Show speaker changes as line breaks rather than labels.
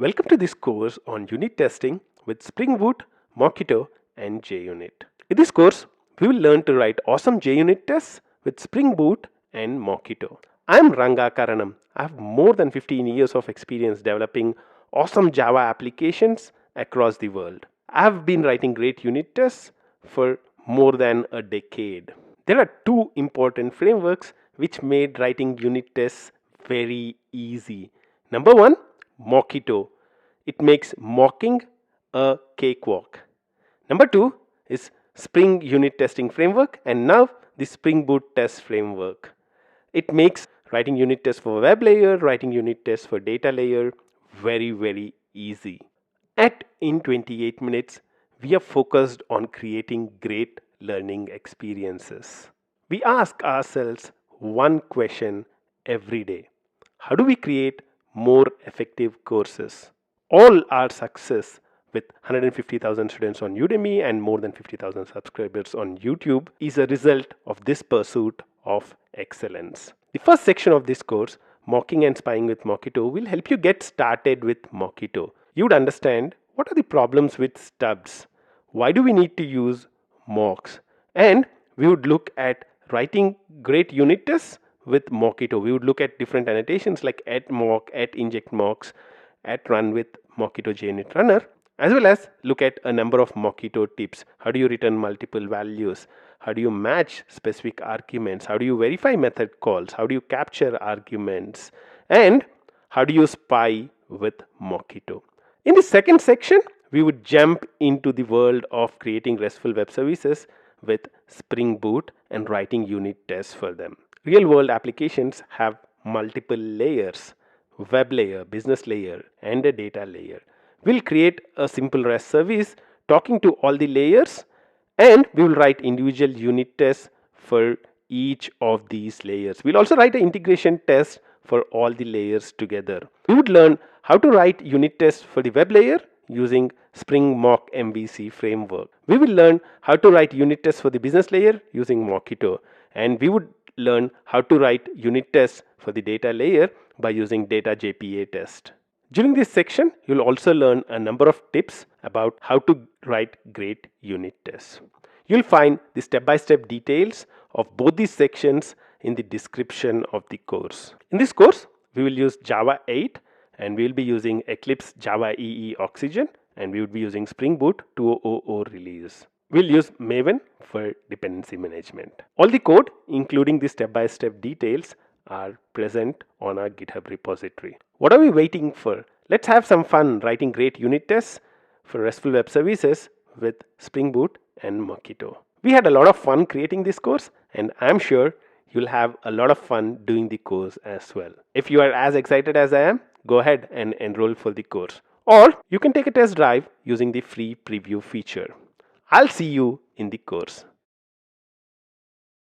Welcome to this course on unit testing with Spring Boot, Mockito and JUnit. In this course, we will learn to write awesome JUnit tests with Spring Boot and Mockito. I am Ranga Karanam. I have more than 15 years of experience developing awesome Java applications across the world. I have been writing great unit tests for more than a decade. There are two important frameworks which made writing unit tests very easy. Number one, Mockito. It makes mocking a cakewalk. Number two is Spring Unit Testing Framework, and now the Spring Boot Test Framework. It makes writing unit tests for web layer, writing unit tests for data layer very easy. In 28 minutes, we are focused on creating great learning experiences. We ask ourselves one question every day. How do we create more effective courses? All our success with 150,000 students on Udemy and more than 50,000 subscribers on YouTube is a result of this pursuit of excellence. The first section of this course, Mocking and Spying with Mockito, will help you get started with Mockito. You would understand what are the problems with stubs, why do we need to use mocks, and we would look at writing great unit tests with Mockito. We would look at different annotations like @mock, @inject_mocks, @run with Mockito JUnit runner, as well as look at a number of Mockito tips. How do you return multiple values? How do you match specific arguments? How do you verify method calls? How do you capture arguments? And how do you spy with Mockito? In the second section, we would jump into the world of creating RESTful web services with Spring Boot and writing unit tests for them. Real-world applications have multiple layers: web layer, business layer, and a data layer. We'll create a simple REST service talking to all the layers, and we will write individual unit tests for each of these layers. We'll also write an integration test for all the layers together. We would learn how to write unit tests for the web layer using Spring Mock MVC framework. We will learn how to write unit tests for the business layer using Mockito, and we would learn how to write unit tests for the data layer by using data.JPA test. During this section, you'll also learn a number of tips about how to write great unit tests. You'll find the step-by-step details of both these sections in the description of the course. In this course, we will use Java 8 and we will be using Eclipse Java EE Oxygen, and we would be using Spring Boot 2.0.0 release. We'll use Maven for dependency management. All the code, including the step-by-step details, are present on our GitHub repository. What are we waiting for? Let's have some fun writing great unit tests for RESTful web services with Spring Boot and Mockito. We had a lot of fun creating this course, and I'm sure you'll have a lot of fun doing the course as well. If you are as excited as I am, go ahead and enroll for the course. Or you can take a test drive using the free preview feature. I'll see you in the course.